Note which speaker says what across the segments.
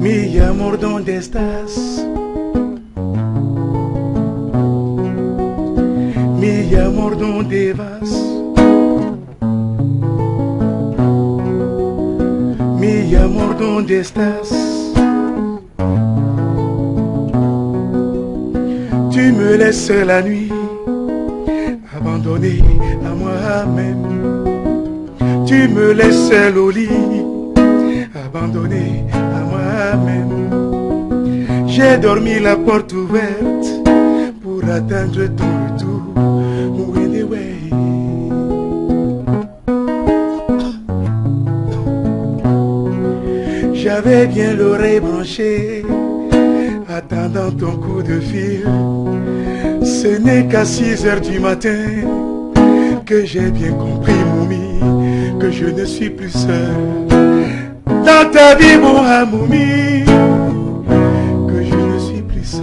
Speaker 1: Mi amor, ¿dónde estás? Mi amor, ¿dónde vas? Mi amor, ¿dónde estás? Tu me laisses la nuit, abandonné à moi-même. Tu me laisses au lit, abandonné à moi-même. J'ai dormi la porte ouverte pour attendre ton retour. Anyway. J'avais bien l'oreille branchée, attendant ton coup de fil. Ce n'est qu'à 6 heures du matin que j'ai bien compris, Moumi, que je ne suis plus seul dans ta vie, mon Moumi, que je ne suis plus seul,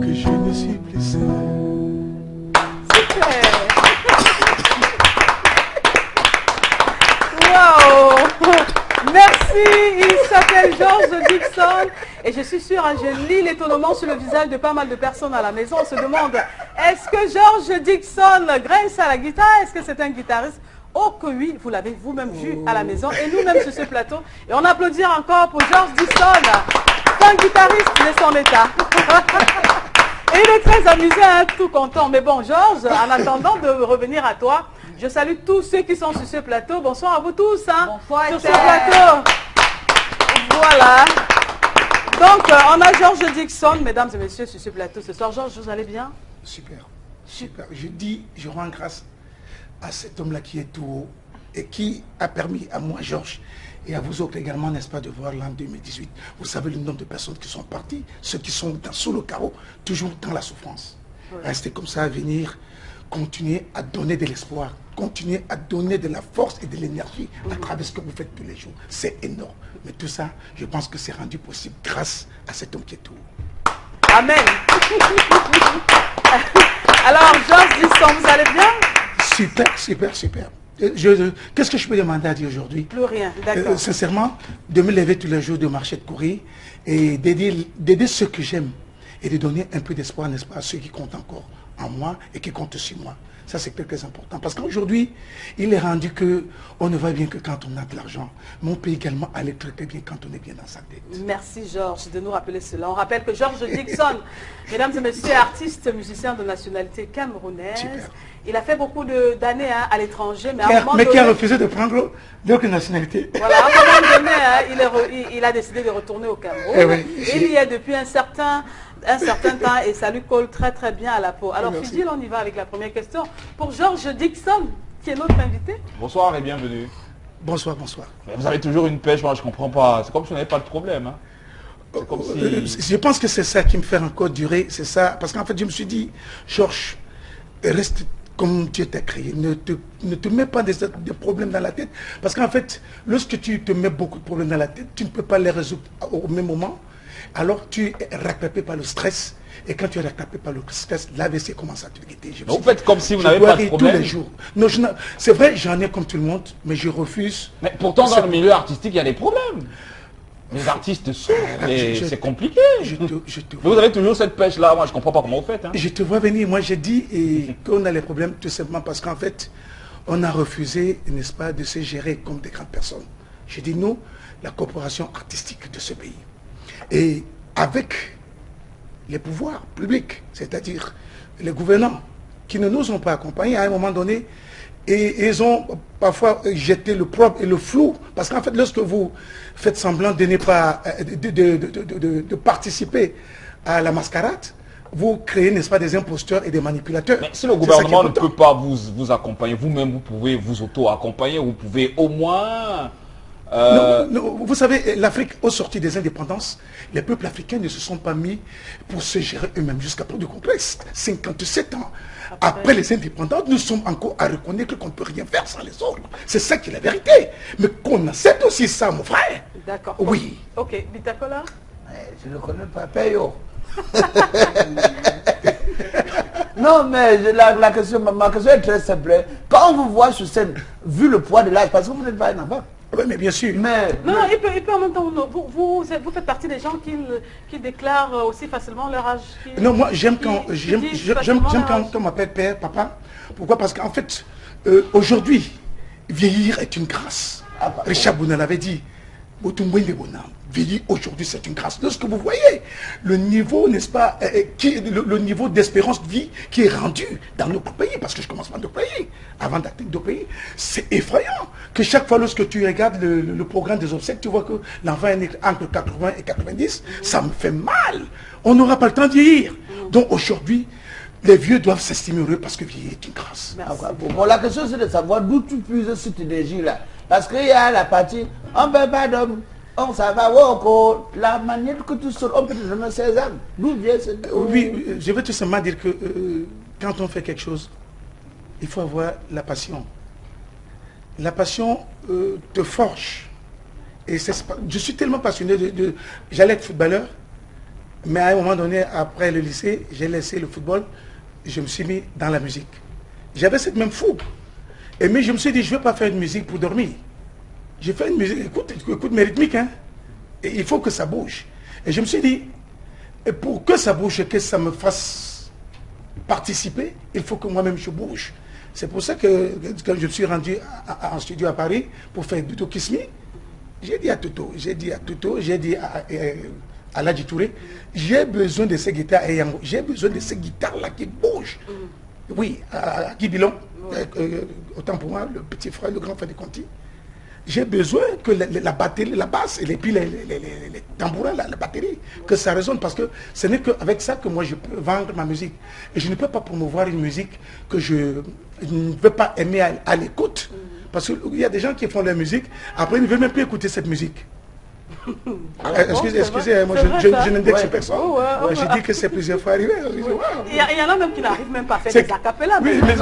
Speaker 1: que je ne suis plus seul.
Speaker 2: Merci, il s'appelle George Dickson et je suis sûre, je lis l'étonnement sur le visage de pas mal de personnes à la maison. On se demande, est-ce que George Dickson grince à la guitare? Est-ce que c'est un guitariste? Oh que oui, vous l'avez vous-même vu à la maison et nous-mêmes sur ce plateau. Et on applaudit encore pour George Dickson, un guitariste de son état. Et il est très amusé, hein, tout content. Mais bon, Georges, en attendant de revenir à toi, je salue tous ceux qui sont sur ce plateau. Bonsoir à vous tous. Hein,
Speaker 3: bonsoir,
Speaker 2: sur ce plateau. Voilà. Donc, on a George Dickson, mesdames et messieurs, sur ce plateau ce soir. Georges, vous allez bien?
Speaker 1: Super, super. Je rends grâce à cet homme-là qui est tout haut et qui a permis à moi, Georges, et à vous autres également, n'est-ce pas, de voir l'an 2018. Vous savez le nombre de personnes qui sont parties, ceux qui sont sous le carreau, toujours dans la souffrance. Ouais. Restez comme ça à venir, continuez à donner de l'espoir, continuez à donner de la force et de l'énergie à travers ce que vous faites tous les jours. C'est énorme. Mais tout ça, je pense que c'est rendu possible grâce à cet homme qui est tout haut.
Speaker 2: Amen. Alors, Georges Dickson, vous allez bien?
Speaker 1: Super, super, super. Qu'est-ce que je peux demander à dire aujourd'hui?
Speaker 2: Plus rien, d'accord.
Speaker 1: Sincèrement, de me lever tous les jours, de marcher, de courir, et d'aider ceux que j'aime, et de donner un peu d'espoir, n'est-ce pas, à ceux qui comptent encore en moi et qui comptent sur moi. Ça, c'est très important. Parce qu'aujourd'hui, il est rendu qu'on ne va bien que quand on a de l'argent. Mais on peut également aller très bien quand on est bien dans sa tête.
Speaker 2: Merci, Georges, de nous rappeler cela. On rappelle que George Dickson, mesdames et messieurs, artiste, musicien de nationalité camerounaise. Super. Il a fait beaucoup d'années à l'étranger.
Speaker 1: Mais qui a refusé de prendre d'autres nationalités.
Speaker 2: Voilà, à un moment donné, hein, il a décidé de retourner au Cameroun. Il y est depuis un certain temps et ça lui colle très bien à la peau. Alors, Fidil, on y va avec la première question. Pour George Dickson, qui est notre invité.
Speaker 4: Bonsoir et bienvenue.
Speaker 1: Bonsoir, bonsoir.
Speaker 4: Mais vous avez toujours une pêche, moi je comprends pas. C'est comme si on n'avait pas de problème. Hein.
Speaker 1: Comme si... Je pense que c'est ça qui me fait encore durer. C'est ça. Parce qu'en fait, je me suis dit, Georges, reste comme Dieu t'a créé. Ne te mets pas des problèmes dans la tête. Parce qu'en fait, lorsque tu te mets beaucoup de problèmes dans la tête, tu ne peux pas les résoudre au même moment. Alors tu es rattrapé par le stress. Et quand tu es rattrapé par le stress, l'AVC commence à te guetter.
Speaker 4: Vous faites comme si vous n'avez pas de problème.
Speaker 1: Tous les jours. C'est vrai, j'en ai comme tout le monde, mais je refuse.
Speaker 4: Mais pourtant, dans le milieu artistique, il y a des problèmes. Les artistes souffrent, c'est compliqué. Vous avez toujours cette pêche-là, moi je ne comprends pas comment vous faites. Hein.
Speaker 1: Je te vois venir, moi j'ai dit qu'on a les problèmes tout simplement parce qu'en fait, on a refusé, n'est-ce pas, de se gérer comme des grandes personnes. J'ai dit nous, la corporation artistique de ce pays. Et avec les pouvoirs publics, c'est-à-dire les gouvernants, qui ne nous ont pas accompagnés à un moment donné, et ils ont parfois jeté le propre et le flou, parce qu'en fait, lorsque vous faites semblant de ne pas de participer à la mascarade, vous créez, n'est-ce pas, des imposteurs et des manipulateurs.
Speaker 4: Mais si le gouvernement ne peut pas vous accompagner, vous-même, vous pouvez vous auto-accompagner, vous pouvez au moins...
Speaker 1: Non, vous savez, l'Afrique, au sortir des indépendances, les peuples africains ne se sont pas mis pour se gérer eux-mêmes jusqu'à près du complexe. 57 ans après les indépendances, nous sommes encore à reconnaître qu'on ne peut rien faire sans les autres. C'est ça qui est la vérité. Mais qu'on accepte aussi ça, mon frère.
Speaker 2: D'accord.
Speaker 1: Oui.
Speaker 2: Ok, Bitakola.
Speaker 5: Je ne connais pas Payo.
Speaker 3: Non, mais ma question est très simple. Quand on vous voit sur scène, vu le poids de l'âge, parce que vous n'êtes pas un enfant.
Speaker 1: Oui, mais bien sûr.
Speaker 3: Mais,
Speaker 2: Non, il peut en même temps, vous faites partie des gens qui déclarent aussi facilement leur âge.
Speaker 1: Non, moi j'aime quand on m'appelle père, papa. Pourquoi? Parce qu'en fait, aujourd'hui, vieillir est une grâce. Richard Bouna l'avait dit. Vieillir aujourd'hui, c'est une grâce. Lorsque vous voyez le niveau, n'est-ce pas, le niveau d'espérance de vie qui est rendu dans notre pays, parce que je commence par notre pays, avant d'atteindre d'autres pays, c'est effrayant que chaque fois lorsque tu regardes le programme des obsèques, tu vois que l'enfant est né entre 80 et 90, ça me fait mal. On n'aura pas le temps de vieillir. Donc aujourd'hui, les vieux doivent s'estimer heureux parce que vieillir est une grâce.
Speaker 3: Bon, la question c'est de savoir d'où tu puises cette énergie-là. Parce qu'il y a la partie, on ne peut pas d'homme. Ça va, la manière que tu sors, on peut te donner 16 ans. D'où vient cette...
Speaker 1: Oui, je veux tout simplement dire que quand on fait quelque chose, il faut avoir la passion. La passion te forge. Et je suis tellement passionné j'allais être footballeur, mais à un moment donné, après le lycée, j'ai laissé le football, je me suis mis dans la musique. J'avais cette même fougue. Mais je me suis dit, je ne veux pas faire de musique pour dormir. J'ai fait une musique, écoute mes rythmiques, hein. Et il faut que ça bouge. Et je me suis dit, pour que ça bouge et que ça me fasse participer, il faut que moi-même je bouge. C'est pour ça que quand je me suis rendu en studio à Paris pour faire Duto Kiss Me, j'ai dit à Toto, j'ai dit à Ladji Touré, j'ai besoin de ces guitares et j'ai besoin de ces guitares-là qui bougent. Oui, à Guy Bilon, autant pour moi, le petit frère, le grand frère de Conti. J'ai besoin que la batterie, la basse, et puis les tambourins, la batterie, que ça résonne, parce que ce n'est qu'avec ça que moi je peux vendre ma musique. Et je ne peux pas promouvoir une musique que je ne veux pas aimer à l'écoute. Parce qu'il y a des gens qui font leur musique, après ils ne veulent même plus écouter cette musique. Excusez, moi je n'indexe personne. J'ai dit que c'est plusieurs fois arrivé.
Speaker 2: Il y en a même qui n'arrivent même pas à faire des acapellas.
Speaker 1: Oui, mais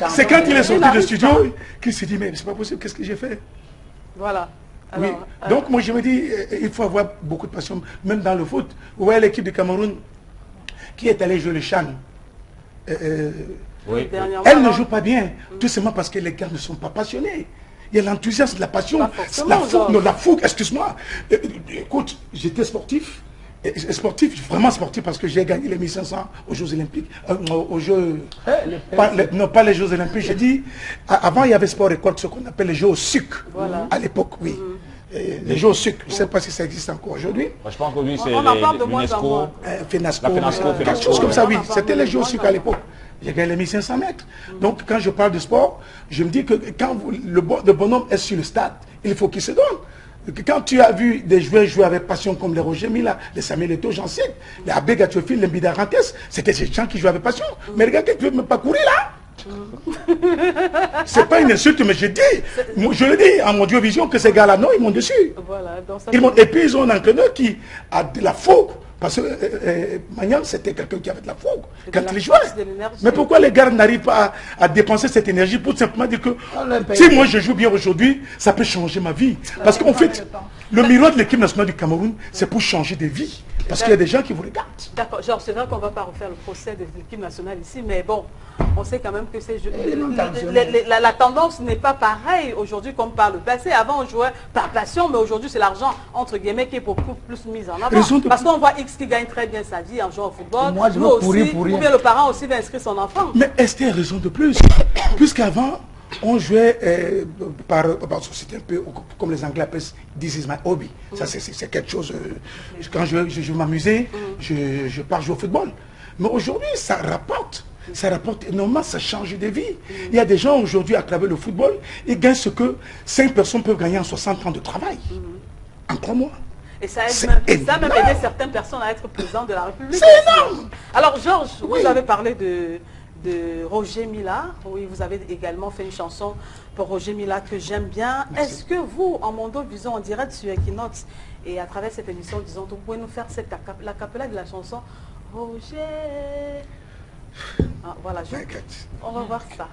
Speaker 1: c'est quand il est sorti du studio qu'il s'est dit, mais c'est pas possible, qu'est-ce que j'ai fait?
Speaker 2: Voilà.
Speaker 1: Oui. Donc moi je me dis, il faut avoir beaucoup de passion, même dans le foot. Vous voyez l'équipe du Cameroun qui est allée jouer le Chan. Elle ne joue pas bien, tout simplement parce que les gars ne sont pas passionnés. Il y a l'enthousiasme, la passion, la fougue, excuse-moi. Écoute, j'étais sportif, vraiment sportif, parce que j'ai gagné les 1500 aux Jeux Olympiques, aux Jeux, pas les Jeux Olympiques, j'ai dit, avant il y avait Sport École, ce qu'on appelle les Jeux au sucre, à l'époque, oui. Les Jeux au sucre, je ne sais pas si ça existe encore aujourd'hui.
Speaker 4: Je pense qu'aujourd'hui c'est
Speaker 2: l'UNESCO,
Speaker 1: FENASCO, quelque chose comme ça, oui. C'était les Jeux au sucre à l'époque. J'ai gagné les 1500 mètres. Donc quand je parle de sport, je me dis que quand le bonhomme est sur le stade, il faut qu'il se donne. Quand tu as vu des joueurs jouer avec passion comme les Roger Mila, les Samuel Eto'o, j'en sais, les Abbé Gatiofi, les Mbida Rantes, c'était ces gens qui jouaient avec passion. Mais regarde, tu ne veux même pas courir là. C'est pas une insulte, mais je le dis en Audiovision que ces gars-là, non, ils m'ont dessus.
Speaker 2: Voilà,
Speaker 1: et puis ils ont un entraîneur qui a de la fougue. Parce que Magnan, c'était quelqu'un qui avait de la fougue quand il jouait. Mais pourquoi les gars n'arrivent pas à dépenser cette énergie pour simplement dire que si moi je joue bien aujourd'hui, ça peut changer ma vie. Parce qu'en fait, le miroir de l'équipe nationale du Cameroun, c'est pour changer des vies. Parce qu'il y a des gens qui vous regardent.
Speaker 2: D'accord, genre c'est vrai qu'on ne va pas refaire le procès de l'équipe nationale ici, mais bon, on sait quand même que la tendance n'est pas pareille aujourd'hui comme par le passé. Avant on jouait par passion, mais aujourd'hui c'est l'argent, entre guillemets, qui est beaucoup plus mis en avant. Parce qu'on voit X qui gagne très bien sa vie en jouant au football.
Speaker 3: Moi, je veux pourrir.
Speaker 2: Ou bien le parent aussi va inscrire son enfant.
Speaker 1: Mais est-ce qu'il y a raison de plus? Puisqu'avant, on jouait c'était un peu comme les Anglais appellent This is my hobby. Ça c'est quelque chose, quand je m'amusais, je pars jouer au football. Mais aujourd'hui ça rapporte énormément, ça change de vie. Il y a des gens aujourd'hui à travers le football, ils gagnent ce que 5 personnes peuvent gagner en 60 ans de travail, en 3 mois.
Speaker 2: Et ça a même aidé certaines personnes à être président de la République.
Speaker 1: C'est énorme.
Speaker 2: Alors Georges, vous avez parlé de Roger Mila. Oui, vous avez également fait une chanson pour Roger Mila que j'aime bien. Est-ce que vous, en Mondo Vision, en direct sur Equinox, et à travers cette émission, disons, vous pouvez nous faire la cappella de la chanson Roger? Voilà, on va voir ça.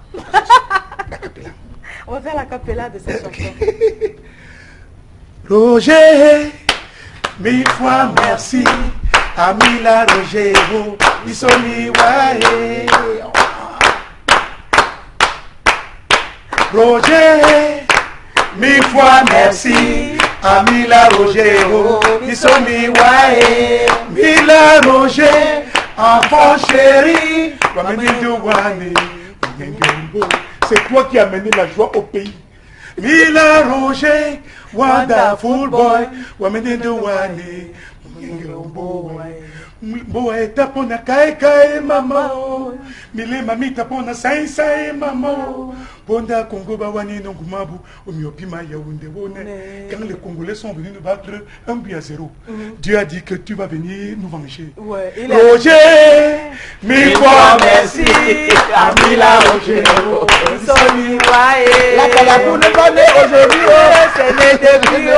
Speaker 2: On va faire la cappella de cette chanson.
Speaker 1: Roger, 1000 fois merci à Mila Rogero. Bisoni Wae. Roger, mille fois merci. Amila Roger, Bisoni Wae. Mila Roger, enfant chéri. C'est toi qui as mené la joie au pays. Mila Roger, wonderful boy, wamene do wane, boy tapona kai kai mama, mile mami tapona sai sai mama, bonda Congo bawani nongumabu, omiopima yaoundé wone. Quand les Congolais sont venus nous battre 1-0, Dieu a dit que tu vas venir nous venger.
Speaker 2: Ouais,
Speaker 1: Roger, mille fois merci, Amila Roger,
Speaker 2: Bisoni Wae.
Speaker 3: La Calabou ne pas né aujourd'hui.
Speaker 2: C'est les débuts.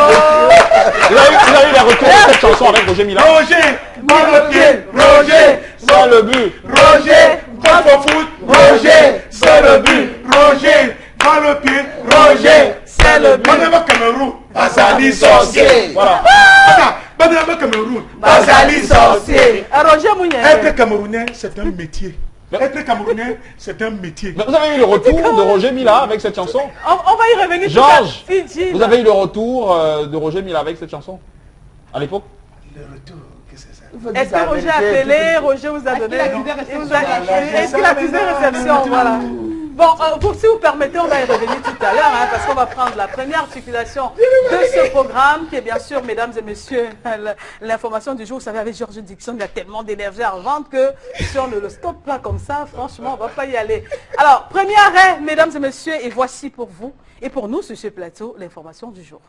Speaker 4: Il a eu les retours de cette chanson avec Roger Mila.
Speaker 1: Roger, dans le pied, Roger,
Speaker 4: Sans le but.
Speaker 1: Roger, dans le foot, Roger, c'est le but, Roger, dans le pied, Roger, c'est le but. Banama Cameroun, Bazali sorcier.
Speaker 4: Voilà.
Speaker 1: Banama Cameroun,
Speaker 2: Bazali sorcier. Roger Mounier.
Speaker 1: Être Camerounais, c'est un métier. Être Camerounais, c'est un métier.
Speaker 4: Vous avez eu le retour de Roger Mila avec cette chanson?
Speaker 2: On va y revenir.
Speaker 4: Georges,
Speaker 2: Fidji.
Speaker 4: vous avez eu le retour de Roger Mila avec cette chanson à l'époque?
Speaker 1: Le retour, qu'est-ce que c'est ça?
Speaker 2: Est-ce que Roger a appelé, Roger vous a donné? Est-ce qu'il a accusé réception? Voilà. Bon, si vous permettez, on va y revenir tout à l'heure, hein, parce qu'on va prendre la première circulation de ce programme, qui est bien sûr, mesdames et messieurs, l'information du jour. Vous savez, avec Georges Dixon, il y a tellement d'énergie à revendre que si on ne le stoppe pas comme ça, franchement, on ne va pas y aller. Alors, premier arrêt, mesdames et messieurs, et voici pour vous et pour nous sur ce plateau, l'information du jour.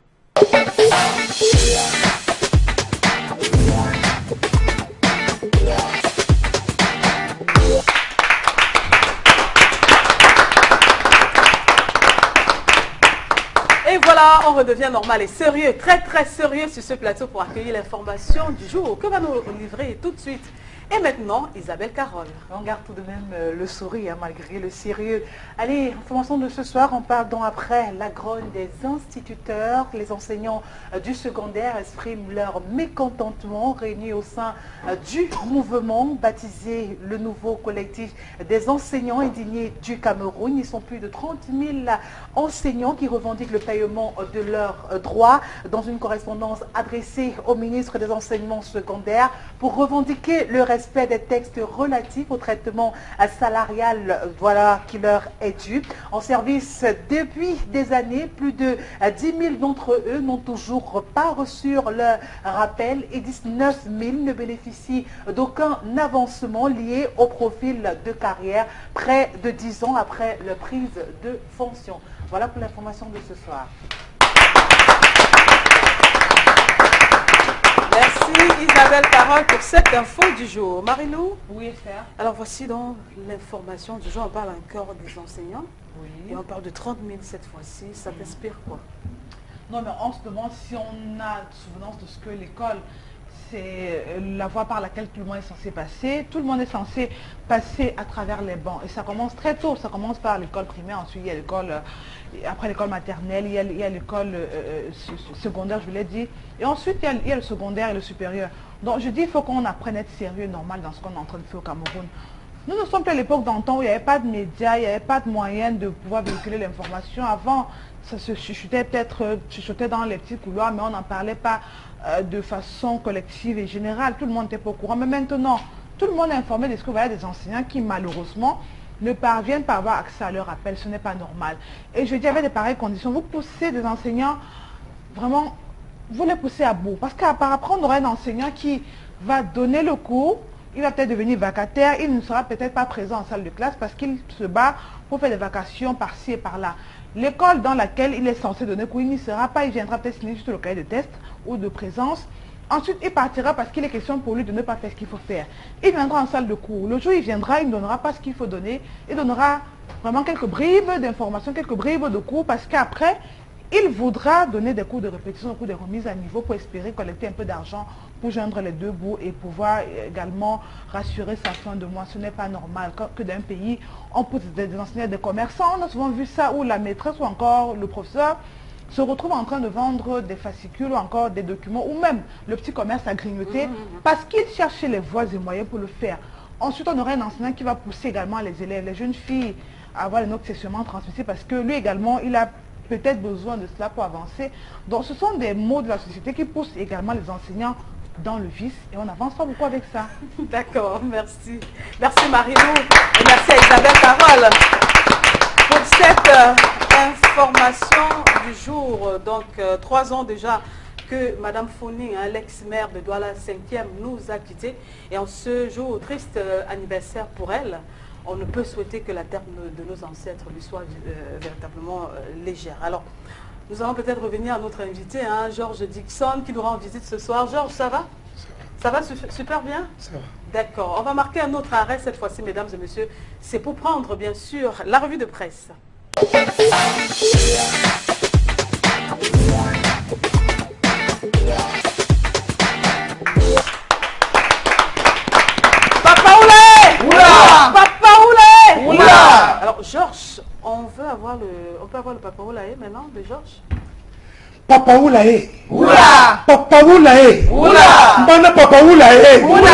Speaker 2: Et voilà, on redevient normal et sérieux, très très sérieux sur ce plateau pour accueillir l'information du jour que va nous livrer tout de suite. Et maintenant, Isabelle Carole.
Speaker 5: On garde tout de même le sourire malgré le sérieux. Allez, information de ce soir, on parle donc après la grogne des instituteurs. Les enseignants du secondaire expriment leur mécontentement réunis au sein du mouvement baptisé le nouveau collectif des enseignants indignés du Cameroun. Ils sont plus de 30 000 enseignants qui revendiquent le paiement de leurs droits dans une correspondance adressée au ministre des enseignements secondaires pour revendiquer le respect des textes relatifs au traitement salarial, voilà, qui leur est dû. En service depuis des années, plus de 10 000 d'entre eux n'ont toujours pas reçu leur rappel et 19 000 ne bénéficient d'aucun avancement lié au profil de carrière près de 10 ans après leur prise de fonction. Voilà pour l'information de ce soir.
Speaker 2: Merci Isabelle Carole pour cette info du jour. Marilou?
Speaker 5: Oui, Esther.
Speaker 2: Alors voici donc l'information du jour. On parle encore des enseignants.
Speaker 5: Oui.
Speaker 2: Et on parle de 30 000 cette fois-ci. Ça t'inspire quoi?
Speaker 5: Non, mais on se demande si on a souvenance de ce que l'école, c'est la voie par laquelle tout le monde est censé passer. Tout le monde est censé passer à travers les bancs. Et ça commence très tôt. Ça commence par l'école primaire, ensuite il y a l'école, après l'école maternelle, il y a l'école secondaire, je vous l'ai dit. Et ensuite il y a le secondaire et le supérieur. Donc je dis, il faut qu'on apprenne à être sérieux et normal dans ce qu'on est en train de faire au Cameroun. Nous ne sommes plus à l'époque d'antan où il n'y avait pas de médias, il n'y avait pas de moyens de pouvoir véhiculer l'information. Avant, ça se chuchotait peut-être dans les petits couloirs, mais on n'en parlait pas de façon collective et générale. Tout le monde n'était pas au courant. Mais maintenant, tout le monde est informé de ce que voilà des enseignants qui, malheureusement, ne parviennent pas à avoir accès à leur appel. Ce n'est pas normal. Et je dis, avec de pareilles conditions, vous poussez des enseignants, vraiment, vous les poussez à bout. Parce qu'après, on aura un enseignant qui va donner le cours, il va peut-être devenir vacataire, il ne sera peut-être pas présent en salle de classe parce qu'il se bat pour faire des vacations par-ci et par-là. L'école dans laquelle il est censé donner cours, il n'y sera pas, il viendra peut-être signer juste le cahier de test ou de présence. Ensuite, il partira parce qu'il est question pour lui de ne pas faire ce qu'il faut faire. Il viendra en salle de cours. Le jour où il viendra, il ne donnera pas ce qu'il faut donner. Il donnera vraiment quelques bribes d'informations, quelques bribes de cours parce qu'après, il voudra donner des cours de répétition, des cours de remise à niveau pour espérer collecter un peu d'argent pour joindre les deux bouts et pouvoir également rassurer sa fin de mois. Ce n'est pas normal que d'un pays, on pousse des enseignants, des commerçants. On a souvent vu ça où la maîtresse ou encore le professeur se retrouve en train de vendre des fascicules ou encore des documents ou même le petit commerce à grignoter parce qu'il cherchait les voies et moyens pour le faire. Ensuite, on aurait un enseignant qui va pousser également les élèves, les jeunes filles, à avoir les notes sexuellement transmissibles parce que lui également, il a peut-être besoin de cela pour avancer. Donc, ce sont des mots de la société qui poussent également les enseignants dans le vice et on n'avance pas beaucoup avec ça.
Speaker 2: D'accord, merci. Merci Marie-Lou et merci à Isabelle Carole pour cette information du jour. Donc, 3 ans déjà que Madame Foni, l'ex-maire de Douala 5e, nous a quittés. Et en ce jour, triste anniversaire pour elle, on ne peut souhaiter que la terre de nos ancêtres lui soit véritablement légère. Alors, nous allons peut-être revenir à notre invité, hein, Georges Dixon, qui nous rend visite ce soir. Georges, ça va? Ça va super bien?
Speaker 1: Ça va.
Speaker 2: D'accord. On va marquer un autre arrêt cette fois-ci, mesdames et messieurs. C'est pour prendre, bien sûr, la revue de presse. Papa Oulé!
Speaker 3: Oula!
Speaker 2: Papa Oulé!
Speaker 3: Oula!
Speaker 2: Alors, Georges, on peut avoir le Papa Oulé maintenant de Georges?
Speaker 1: Papa Oulaye.
Speaker 3: Oula!
Speaker 1: Papa Oulaye.
Speaker 3: Oula!
Speaker 1: Mana Papa Oulaye.
Speaker 3: Oula!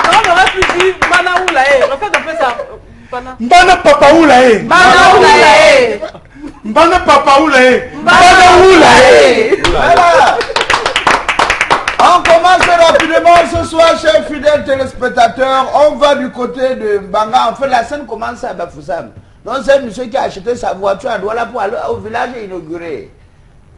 Speaker 2: On aurait pu dire Mana Oulaye. Refaites un peu ça.
Speaker 1: Mana Papa Oulaye.
Speaker 3: Mana Oulaye!
Speaker 1: Mana Papa Oulaye. Mana Oulaye.
Speaker 3: Voilà. On commence rapidement ce soir, chers fidèles téléspectateurs. On va du côté de Mbanga. En fait, la scène commence à Bafoussam. Donc, c'est un monsieur qui a acheté sa voiture à Douala pour aller au village inauguré.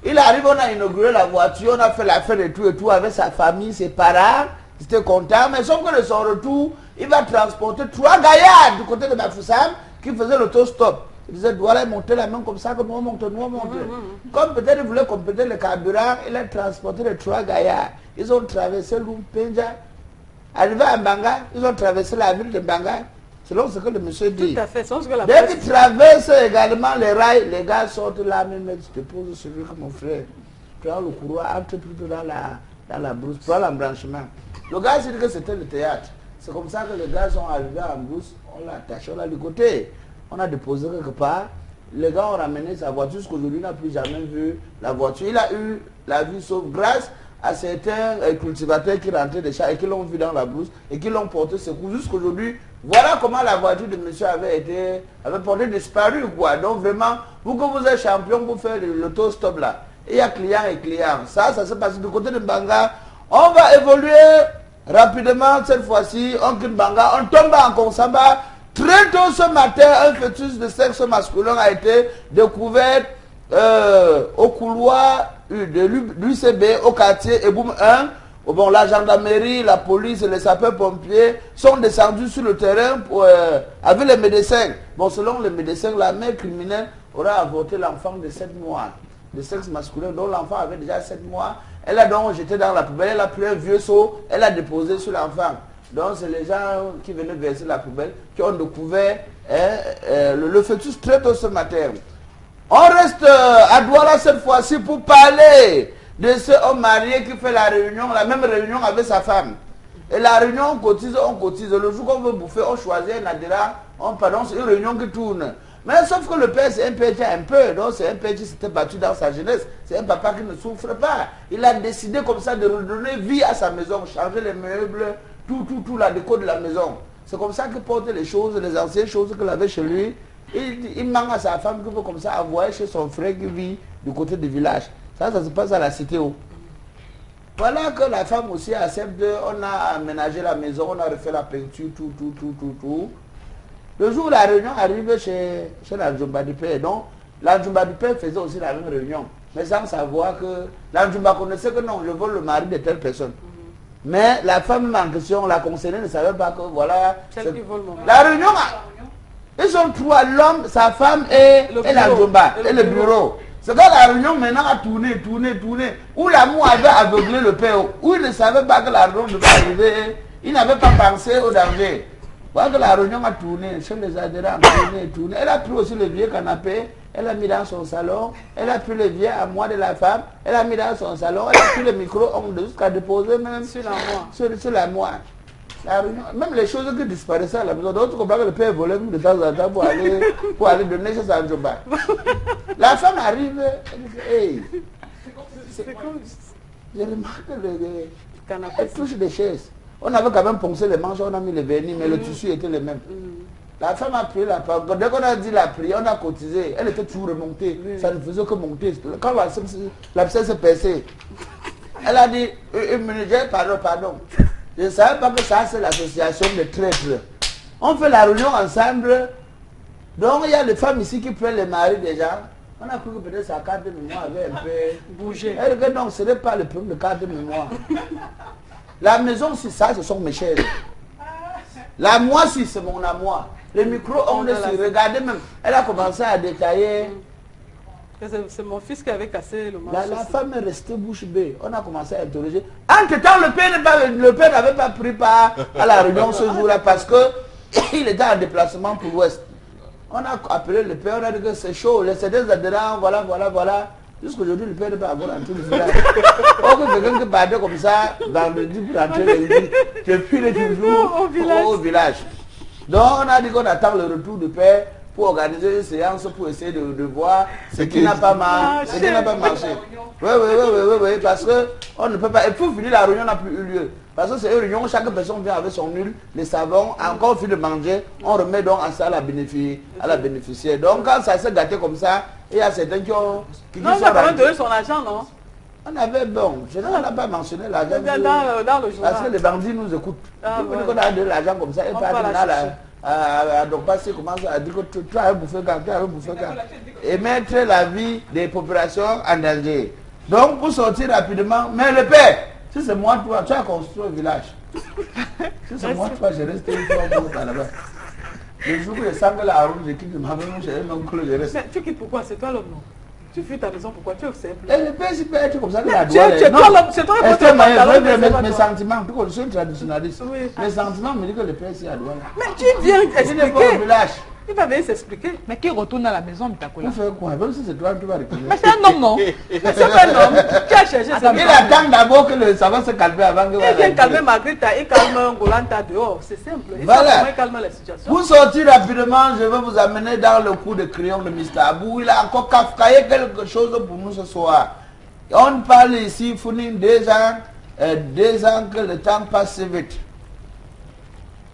Speaker 3: Il arrive, on a inauguré la voiture, on a fait la fête et tout avec sa famille, ses parents. C'était content, mais sauf que de son retour, il va transporter 3 gaillards du côté de Bafoussam qui faisaient l'autostop. Il disait, Douala monter la main comme ça, que nous montons. Comme peut-être il voulait compléter le carburant, il a transporté les 3 gaillards. Ils ont traversé l'Umpenja. Arrivé à Mbanga, ils ont traversé la ville de Mbanga. Selon ce que le monsieur dit.
Speaker 2: Tout à fait, c'est ce que la
Speaker 3: Dès
Speaker 2: presse
Speaker 3: qu'ils traversent également les rails, les gars sortent là, même tu te poses sur lui comme mon frère. Tu as le courroie, entre plutôt dans la brousse, prends l'embranchement. Le gars s'est dit que c'était le théâtre. C'est comme ça que les gars sont arrivés en brousse, on l'a attaché, on l'a ligoté. On a déposé quelque part. Les gars ont ramené sa voiture, jusqu'aujourd'hui il n'a plus jamais vu la voiture. Il a eu la vie sauve grâce à certains cultivateurs qui rentraient des chats et qui l'ont vu dans la brousse et qui l'ont porté secours. Jusqu'aujourd'hui, voilà comment la voiture de monsieur avait porté disparu, quoi. Donc vraiment, vous que vous êtes champion pour faire l'autostop là, il y a client et client. Ça se passe du côté de Mbanga. On va évoluer rapidement cette fois-ci. On quitte Mbanga, on tombe en Konsamba. Très tôt ce matin, un fœtus de sexe masculin a été découvert au couloir de l'UCB au quartier Eboum 1. Bon, la gendarmerie, la police et les sapeurs-pompiers sont descendus sur le terrain avec les médecins. Bon, selon les médecins, la mère criminelle aura avorté l'enfant de 7 mois de sexe masculin, dont l'enfant avait déjà 7 mois. Elle a donc jeté dans la poubelle, elle a pris un vieux seau, elle a déposé sur l'enfant. Donc, c'est les gens qui venaient verser la poubelle qui ont découvert le fœtus très tôt ce matin. On reste à Douala cette fois-ci pour parler de ce homme marié qui fait la même réunion avec sa femme. Et la réunion, on cotise. Le jour qu'on veut bouffer, on choisit un adhérent, c'est une réunion qui tourne. Mais sauf que le père, c'est un père qui a un peu, donc c'est un père qui s'était battu dans sa jeunesse. C'est un papa qui ne souffre pas. Il a décidé comme ça de redonner vie à sa maison, changer les meubles, tout la déco de la maison. C'est comme ça qu'il porte les choses, les anciennes choses qu'il avait chez lui. Il manque à sa femme qui veut comme ça envoyer chez son frère qui vit du côté du village. Ça se passe à la cité. Voilà que la femme aussi accepte, on a aménagé la maison, on a refait la peinture, tout. Le jour où la réunion arrive chez la Djumba du Père, donc la Djumba du Père faisait aussi la même réunion. Mais sans savoir que la Djumba connaissait que non, je vole le mari de telle personne. Mais la femme en question, la concernée, ne savait pas que voilà.
Speaker 2: Celle qui vole mon mari.
Speaker 3: La réunion, ils sont 3, l'homme, sa femme et la Djumba, et le bureau. C'est quand la réunion maintenant a tourné, où l'amour avait aveuglé le père, où il ne savait pas que la réunion devait arriver, il n'avait pas pensé au danger. Voilà que la réunion a tourné, chez les adhérents, tourné. Elle a pris aussi le vieux canapé, elle a mis dans son salon, elle a pris le vieux à moi de la femme, elle a mis dans son salon, elle a pris le micro-ondes jusqu'à déposer même sur la moire. La réunion, même les choses qui disparaissaient à la maison, d'autres comprennent que le père volait de temps en temps pour aller donner chez sa Djumba. La femme arrive, elle dit, hey, j'ai remarqué Elle touche des chaises. On avait quand même poncé les manches, on a mis les vernis, mais le tissu était le même. La femme a pris la part. Dès qu'on a dit la prière, on a cotisé. Elle était toujours remontée. Ça ne faisait que monter. Quand l'abcès s'est percé, elle a dit, une minute, pardon. Je ne savais pas que ça, c'est l'association de traîtres. On fait la réunion ensemble. Donc, il y a des femmes ici qui prennent les maris des gens. On a cru que peut-être sa carte de mémoire avait un peu bougé. Elle dit non, ce n'est pas le problème de carte de mémoire. La maison, si ça, ce sont mes chaises. La moi, si c'est mon à moi. Le micro-ondes, regardez même. Elle a commencé à détailler.
Speaker 2: C'est mon fils qui avait cassé le manche.
Speaker 3: La femme est restée bouche bée. On a commencé à interroger. Entre-temps, le père n'avait pas pris part à la réunion ce jour-là parce qu'il était en déplacement pour l'Ouest. On a appelé le père, on a dit que c'est chaud, les CDs adhérents, voilà. Jusqu'aujourd'hui, le père n'est pas encore dans tout le village. Or que quelqu'un qui battait comme ça, vendredi pour rentrer lundi, depuis le toujours au village. Donc on a dit qu'on attend le retour du père pour organiser une séance pour essayer de voir ce qui n'a pas marché. Oui, parce qu'on ne peut pas. Et pour finir, la réunion n'a plus eu lieu. Parce que c'est une réunion, chaque personne vient avec son huile, les savons, encore fini de manger, on remet donc à ça à la bénéficiaire. Donc quand ça s'est gâté comme ça, il y a certains qui ont...
Speaker 2: Non, on a quand même donné son argent, non?
Speaker 3: On avait, bon, je n'ai pas mentionné l'argent.
Speaker 2: Dans le journal.
Speaker 3: Parce que les bandits nous écoutent. On a donné l'argent comme ça, et pas donc parce qu'il commence à dire que tu as bouffé quand, et mettre la vie des populations en danger. Donc pour sortir rapidement, mais le père, si c'est moi, toi, tu as construit un village. Si c'est moi, toi, j'ai resté une fois là-bas. Le jour où je sens que la route, je quitte ma maison, j'ai un oncle, je reste.
Speaker 2: Mais tu quittes pourquoi? C'est toi l'homme, non? Tu fuis ta maison, pourquoi? Tu es simple.
Speaker 3: Et le père, il peut être comme ça, il a
Speaker 2: c'est toi
Speaker 3: mes sentiments, je suis traditionnaliste. Mes sentiments me disent que le père, c'est à douane.
Speaker 2: Mais tu viens expliquer. Il va venir s'expliquer.
Speaker 5: Mais qui retourne à la maison, Mitakola?
Speaker 3: Tu fais quoi? Même si c'est toi, tu vas reconnaître.
Speaker 5: Mais c'est un homme, non?
Speaker 2: Mais c'est pas un homme. Qui a cherché ça?
Speaker 3: Il attend d'abord que ça va se calmer avant que...
Speaker 2: Il vient calmer Marguerite, il calme Ngolanta dehors. C'est simple. Il faut calmer la situation.
Speaker 3: Pour sortir rapidement, je vais vous amener dans le coup de crayon de Mr. Abou. Il a encore kafkaillé quelque chose pour nous ce soir. On parle ici, Founine, 2 ans que le temps passe si vite.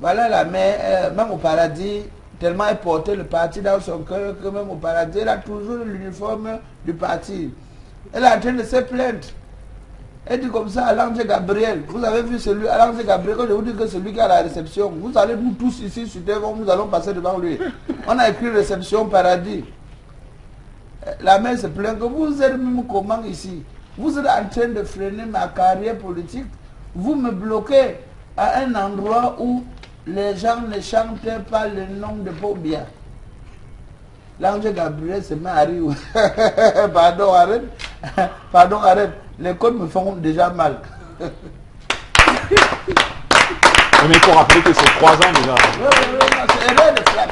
Speaker 3: Voilà la mère, même au paradis, tellement elle portait le parti dans son cœur que même au paradis, elle a toujours l'uniforme du parti. Elle est en train de se plaindre. Elle dit comme ça à l'ange Gabriel. Vous avez vu celui, à l'ange Gabriel, quand je vous dis que celui qui est à la réception, vous allez nous tous ici sur terre, nous allons passer devant lui. On a écrit réception paradis. La mère se plaint que vous êtes même comment ici? Vous êtes en train de freiner ma carrière politique. Vous me bloquez à un endroit où les gens ne chantent pas le nom de Pobia. L'ange Gabriel se met à rire. Pardon, arrête. Les codes me font déjà mal.
Speaker 4: Mais il faut rappeler que c'est 3 ans déjà.
Speaker 3: C'est erreur de flamme.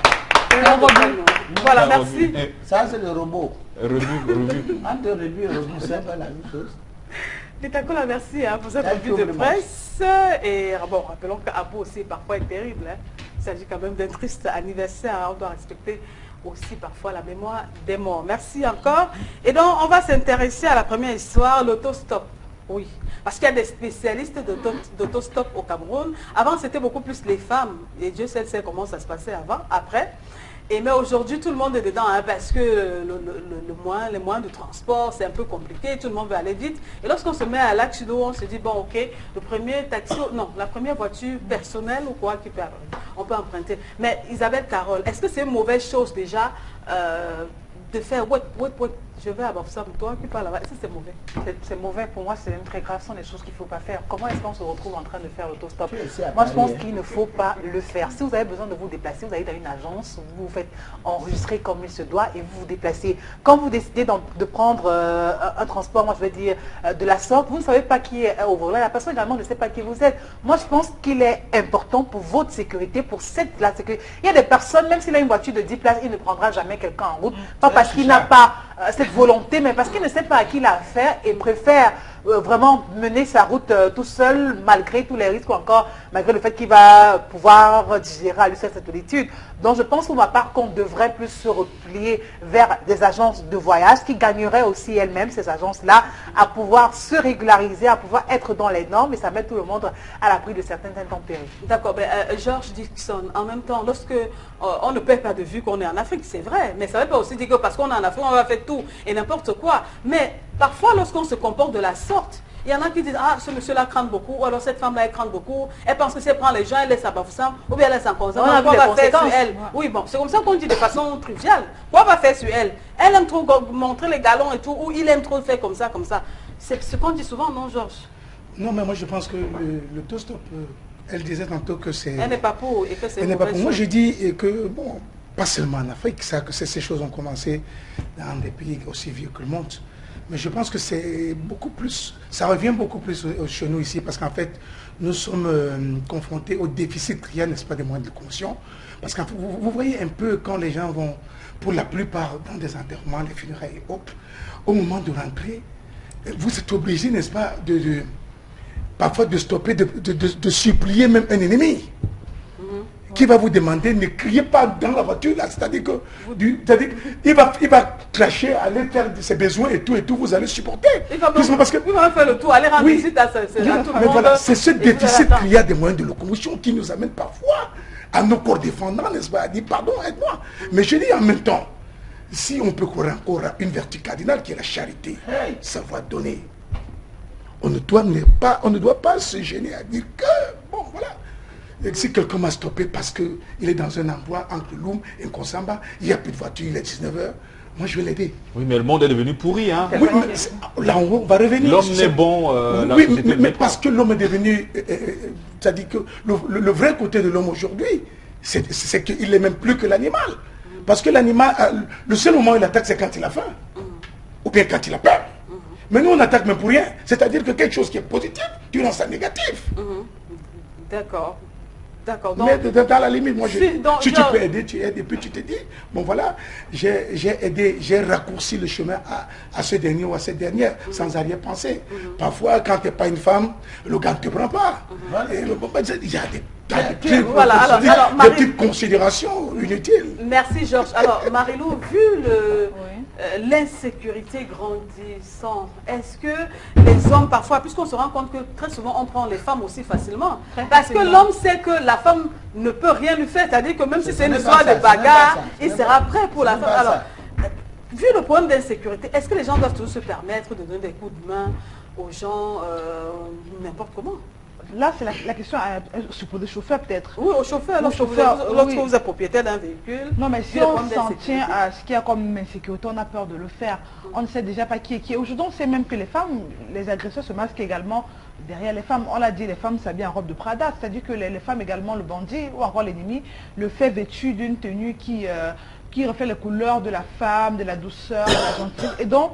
Speaker 2: Voilà, merci.
Speaker 3: Ça, c'est le robot.
Speaker 4: Revue.
Speaker 3: Entre revue et robot, c'est pas la même chose.
Speaker 2: Mitakola, merci pour cette revue de presse. Et bon, rappelons qu'Abou aussi parfois est terrible. Il s'agit quand même d'un triste anniversaire. On doit respecter aussi parfois la mémoire des morts. Merci encore. Et donc, on va s'intéresser à la première histoire, l'autostop. Oui, parce qu'il y a des spécialistes d'autostop au Cameroun. Avant, c'était beaucoup plus les femmes. Et Dieu sait comment ça se passait avant, après. Mais aujourd'hui, tout le monde est dedans, parce que les moyens de transport, c'est un peu compliqué, tout le monde veut aller vite. Et lorsqu'on se met à l'axe d'eau, on se dit, bon, ok, le premier taxi, non, la première voiture personnelle ou quoi, on peut emprunter. Mais Isabelle Carole, est-ce que c'est une mauvaise chose déjà de faire, je vais avoir ça pour toi, qui parle là-bas, est-ce que c'est mauvais?
Speaker 5: C'est mauvais, pour moi, c'est même très grave, ce sont des choses qu'il ne faut pas faire. Comment est-ce qu'on se retrouve en train de faire l'autostop? Moi, je pense qu'il ne faut pas le faire. Si vous avez besoin de vous déplacer, vous allez dans une agence, vous vous faites enregistrer comme il se doit et vous vous déplacez. Quand vous décidez de prendre un transport, moi je veux dire, de la sorte, vous ne savez pas qui est au volant, la personne également ne sait pas qui vous êtes. Moi, je pense qu'il est important pour votre sécurité, pour la sécurité. Il y a des personnes, même s'il a une voiture de 10 places, il ne prendra jamais quelqu'un en route, pas parce qu'il n'a pas cette volonté, mais parce qu'il ne sait pas à qui il a affaire et préfère
Speaker 6: vraiment mener sa route tout seul, malgré tous les risques ou encore malgré le fait qu'il va pouvoir digérer à lui seul cette solitude. Donc je pense pour ma part qu'on devrait plus se replier vers des agences de voyage qui gagneraient aussi elles-mêmes, ces agences-là, à pouvoir se régulariser, à pouvoir être dans les normes et ça met tout le monde à l'abri de certaines intempéries.
Speaker 2: D'accord, George Dickson, en même temps, lorsque on ne perd pas de vue qu'on est en Afrique, c'est vrai, mais ça ne veut pas aussi dire que parce qu'on est en Afrique, on va faire tout et n'importe quoi. Mais parfois, lorsqu'on se comporte de la sorte, il y en a qui disent, ah, ce monsieur-là craint beaucoup, ou alors cette femme-là, elle craint beaucoup, elle pense que si elle prend les gens, elle laisse à Bafoussam, ou bien elle laisse en cause. Quoi va faire sur elle? Oui, bon, c'est comme ça qu'on dit de façon triviale. Quoi va faire sur elle? Elle aime trop montrer les galons et tout, ou il aime trop faire comme ça, comme ça. C'est ce qu'on dit souvent, non, Georges?
Speaker 1: Non, mais moi je pense que le toast-up, elle disait tantôt que c'est...
Speaker 2: Elle n'est pas pour et que c'est...
Speaker 1: Elle n'est pas pour. Moi je dis que, bon, pas seulement en Afrique, que ces choses ont commencé dans des pays aussi vieux que le monde. Mais je pense que c'est beaucoup plus, ça revient beaucoup plus chez nous ici, parce qu'en fait, nous sommes confrontés au déficit réel, n'est-ce pas, des moyens de locomotion. Parce que vous voyez un peu quand les gens vont, pour la plupart, dans des enterrements, les funérailles et autres, au moment de rentrer, vous êtes obligé, n'est-ce pas, parfois de stopper, de supplier même un ennemi. Qui va vous demander, ne criez pas dans la voiture, c'est-à-dire qu'il va cracher, aller faire ses besoins et tout, vous allez supporter.
Speaker 2: Il va faire le tour, aller rendre visite à tout le monde.
Speaker 1: C'est ce déficit qu'il y a des moyens de locomotion qui nous amène parfois à nos corps défendants, n'est-ce pas, à dire pardon, aide-moi. Mais je dis en même temps, si on peut courir encore à une vertu cardinale qui est la charité, savoir donner, on ne doit pas se gêner à dire que, bon, voilà. Et si quelqu'un m'a stoppé parce qu'il est dans un endroit entre Loum et Nkonsamba, il n'y a plus de voiture, il est 19h, moi je vais l'aider.
Speaker 4: Oui, mais le monde est devenu pourri, hein.
Speaker 1: Oui, là on va revenir.
Speaker 4: L'homme n'est bon,
Speaker 1: oui, mais parce que l'homme est devenu... c'est-à-dire que le vrai côté de l'homme aujourd'hui, c'est qu'il n'est même plus que l'animal. Parce que l'animal, le seul moment où il attaque, c'est quand il a faim. Ou bien quand il a peur. Mais nous, on attaque même pour rien. C'est-à-dire que quelque chose qui est positif, tu rends ça négatif.
Speaker 2: D'accord. D'accord.
Speaker 1: Mais dans la limite, moi, si tu peux aider, tu aides. Et puis tu te dis, bon voilà, j'ai aidé, j'ai raccourci le chemin à ce dernier ou à cette dernière, sans arrière-pensée. Parfois, quand tu n'es pas une femme, le gars ne te prend pas. Il y a des petites considérations inutiles.
Speaker 2: Merci, Georges. Alors, Marilou, vu l'insécurité grandissant, est-ce que les hommes, parfois, puisqu'on se rend compte que très souvent on prend les femmes aussi facilement, parce que l'homme sait que la femme ne peut rien lui faire, c'est-à-dire que même si c'est une histoire de bagarre, il sera prêt pour la femme. Alors, vu le problème d'insécurité, est-ce que les gens doivent toujours se permettre de donner des coups de main aux gens n'importe comment?
Speaker 5: Là, c'est la question à supposer chauffeur peut-être.
Speaker 2: Oui, au chauffeur, lorsque vous êtes propriétaire d'un véhicule.
Speaker 5: Non, mais si on s'en tient à ce qu'il y a comme insécurité, on a peur de le faire. On ne sait déjà pas qui est qui. Aujourd'hui, on sait même que les femmes, les agresseurs se masquent également derrière les femmes. On l'a dit, les femmes s'habillent en robe de Prada. C'est-à-dire que les femmes également, le bandit ou encore l'ennemi, le fait vêtu d'une tenue qui reflète les couleurs de la femme, de la douceur, de la gentillesse. Et donc,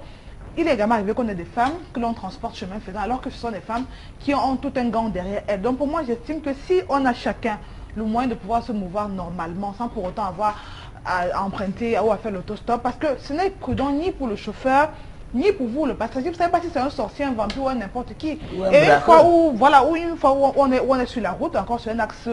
Speaker 5: il est également arrivé qu'on ait des femmes que l'on transporte chemin faisant, alors que ce sont des femmes qui ont tout un gang derrière elles. Donc pour moi, j'estime que si on a chacun le moyen de pouvoir se mouvoir normalement, sans pour autant avoir à emprunter ou à faire l'autostop, parce que ce n'est prudent ni pour le chauffeur, ni pour vous, le passager. Vous ne savez pas si c'est un sorcier, un vampire ou n'importe qui. Et une fois où on est sur la route, encore sur un axe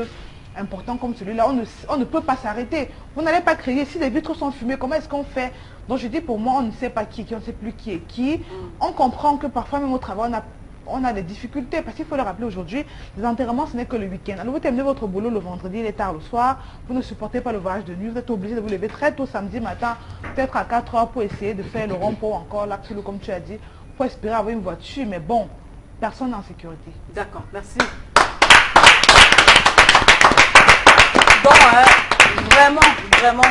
Speaker 5: important comme celui-là, on ne peut pas s'arrêter. Vous n'allez pas crier. Si les vitres sont fumées, comment est-ce qu'on fait? Donc je dis, pour moi, on ne sait pas qui est qui, on ne sait plus qui est qui. On comprend que parfois, même au travail, on a des difficultés. Parce qu'il faut le rappeler aujourd'hui, les enterrements, ce n'est que le week-end. Alors vous terminez votre boulot le vendredi, il est tard le soir, vous ne supportez pas le voyage de nuit, vous êtes obligé de vous lever très tôt samedi matin, peut-être à 4 heures pour essayer de faire le rond-point encore, l'axe, comme tu as dit, pour espérer avoir une voiture. Mais bon, personne n'est en sécurité.
Speaker 2: D'accord, merci. Bon, vraiment,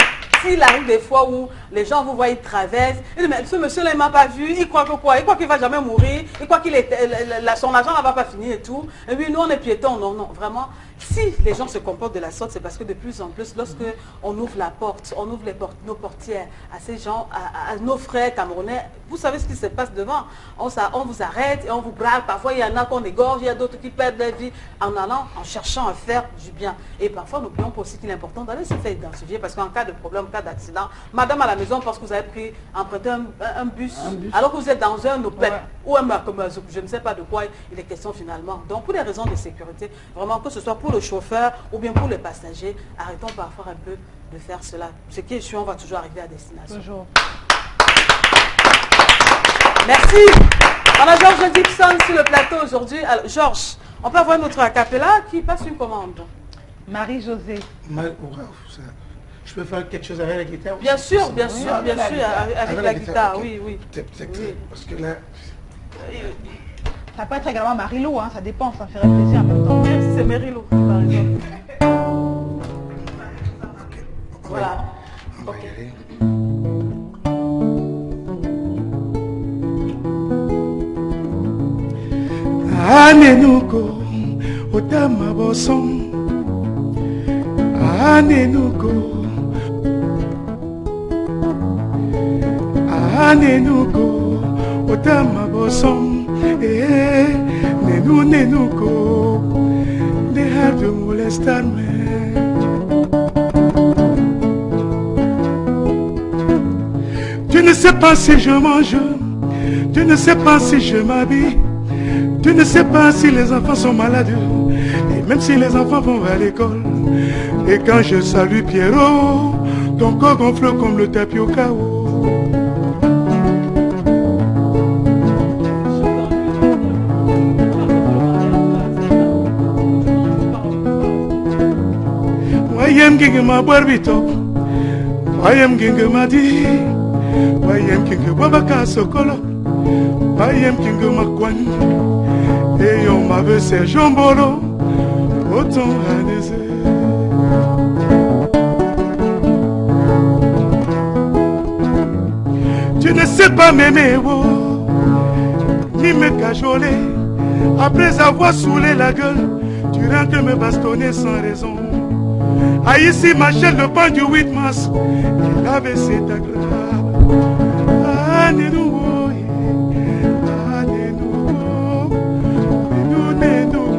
Speaker 2: s'il arrive des fois où les gens vous voient, ils traversent, ils disent, mais ce monsieur-là, il ne m'a pas vu, il croit que quoi? Il croit qu'il ne va jamais mourir, il croit qu'il son argent ne va pas finir et tout. Et puis nous, on est piétons, non, vraiment. Si les gens se comportent de la sorte, c'est parce que de plus en plus, lorsque on ouvre la porte, on ouvre nos portières à ces gens, à nos frères camerounais, vous savez ce qui se passe devant. On vous arrête et on vous braque. Parfois, il y en a qu'on égorge, il y a d'autres qui perdent leur vie en allant, en cherchant à faire du bien. Et parfois, nous n'oublions pas aussi qu'il est important d'aller se faire identifier parce qu'en cas de problème, en cas d'accident, madame à la maison, parce que vous avez emprunté un bus, alors que vous êtes dans un Opel ou un Macomazouk, je ne sais pas de quoi il est question finalement. Donc, pour des raisons de sécurité, vraiment, que ce soit pour le chauffeur ou bien pour les passagers, arrêtons parfois un peu de faire cela. Ce qui est sûr, on va toujours arriver à destination.
Speaker 5: Toujours.
Speaker 2: Merci. On a Georges Dixon sur le plateau aujourd'hui. Alors, Georges, on peut avoir notre acapella qui passe une commande.
Speaker 5: Marie-Josée.
Speaker 1: Je peux faire quelque chose avec la guitare?
Speaker 2: Bien sûr, bien sûr, bien sûr, avec la guitare, oui, oui.
Speaker 1: Parce que là...
Speaker 5: Ça peut être également Marie-Lou, hein, ça dépend, ça ferait plaisir en même temps.
Speaker 2: C'est Marie-Lou, par exemple. Voilà.
Speaker 1: On va y aller. Anenuko, otama boson. Anenuko, anenuko, otama boson. Nenuko, deja de molestarme. Tu ne sais pas si je mange, tu ne sais pas si je m'habille, tu ne sais pas si les enfants sont malades, et même si les enfants vont à l'école. Et quand je salue Pierrot, ton corps gonfle comme le tapioca. Wayem ginga ma barbito, wayem ginga ma di, wayem ginga babaka sokolo, wayem ginga ma kwan, et on m'avait c'est jambolo, autant hanese. Tu ne sais pas m'aimer, oh, ni me cajoler, après avoir saoulé la gueule, tu rentres me bastonner sans raison. Ah, ici, Machel, le pan du 8 mars, il avait cet agréable. Ah, Nénougo, ah, Nénougo, Nénougo,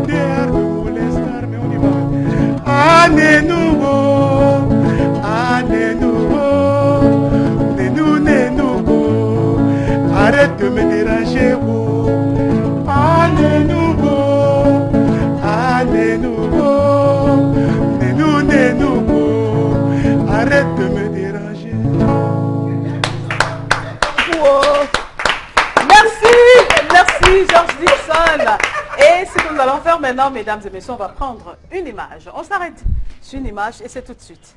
Speaker 1: derrière de molestar, mais on y va. Ah, Nénougo, Nénougo, arrête de me déranger, oh. Ah, Nénougo, arrête de me déranger.
Speaker 2: Wow. Merci Georges Dixon. Et ce que nous allons faire maintenant, mesdames et messieurs, on va prendre une image. On s'arrête sur une image et c'est tout de suite.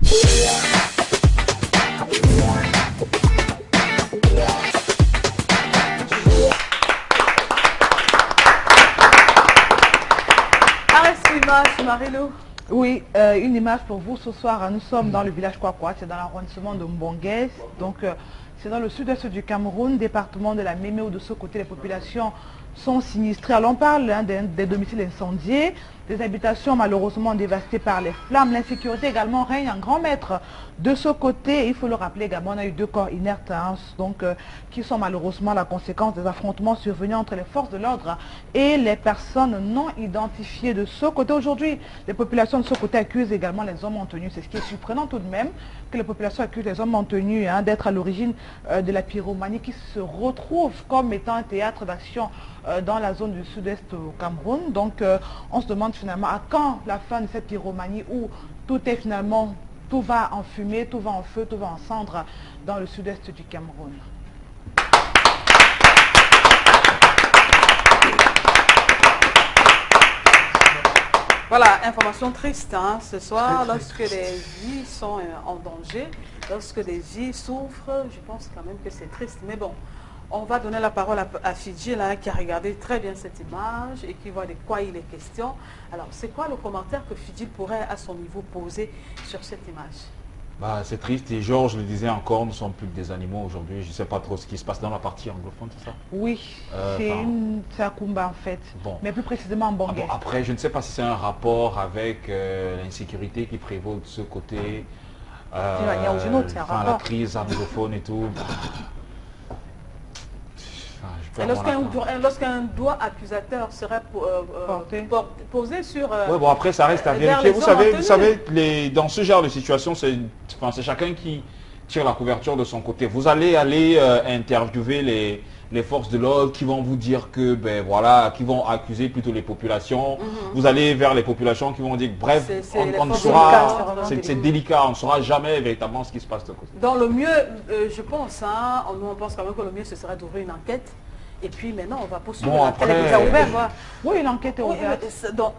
Speaker 2: Arrête sur image, Marie-Lou.
Speaker 5: Oui, une image pour vous ce soir. Nous sommes dans le village Kwakwa, c'est dans l'arrondissement de Mbonguès. Donc, c'est dans le sud-est du Cameroun, département de la Mémé, où de ce côté, les populations sont sinistrées. Alors, on parle des domiciles incendiés, des habitations malheureusement dévastées par les flammes. L'insécurité également règne en grand maître. De ce côté, il faut le rappeler également, on a eu 2 corps inertes, hein, donc, qui sont malheureusement la conséquence des affrontements survenus entre les forces de l'ordre et les personnes non identifiées. De ce côté, aujourd'hui, les populations de ce côté accusent également les hommes en tenue. C'est ce qui est surprenant tout de même, que les populations accusent les hommes en tenue, hein, d'être à l'origine de la pyromanie qui se retrouve comme étant un théâtre d'action dans la zone du sud-est au Cameroun. Donc, on se demande finalement à quand la fin de cette pyromanie où tout est finalement, tout va en fumée, tout va en feu, tout va en cendres dans le sud-est du Cameroun.
Speaker 2: Voilà, information triste, hein, ce soir, lorsque les vies sont en danger, lorsque les vies souffrent, je pense quand même que c'est triste. Mais bon, on va donner la parole à Fidji, là, qui a regardé très bien cette image et qui voit de quoi il est question. Alors, c'est quoi le commentaire que Fidji pourrait, à son niveau, poser sur cette image?
Speaker 4: Bah, c'est triste et Georges le disait encore, nous ne sommes plus que des animaux aujourd'hui. Je ne sais pas trop ce qui se passe dans la partie anglophone, c'est ça?
Speaker 5: Oui, c'est un combat en fait,
Speaker 4: bon.
Speaker 5: Mais plus précisément en Bangui.
Speaker 4: Bon, après, je ne sais pas si c'est un rapport avec l'insécurité qui prévaut de ce côté,
Speaker 6: manière ou d'une autre, c'est un rapport.
Speaker 4: la crise anglophone et tout.
Speaker 2: Lorsqu'un doigt accusateur serait posé sur...
Speaker 4: Oui, bon, après, ça reste à vérifier. Vous savez, dans ce genre de situation, c'est chacun qui tire la couverture de son côté. Vous allez interviewer les forces de l'ordre qui vont vous dire que, ben voilà, qui vont accuser plutôt les populations. Vous allez vers les populations qui vont dire, bref, on ne saura, c'est délicat, on ne saura jamais véritablement ce qui se passe de côté.
Speaker 2: Dans le mieux, je pense, hein, on pense quand même que le mieux, ce serait d'ouvrir une enquête. Et puis maintenant, on va poursuivre l'enquête.
Speaker 5: Oui, l'enquête est ouverte.
Speaker 2: Donc,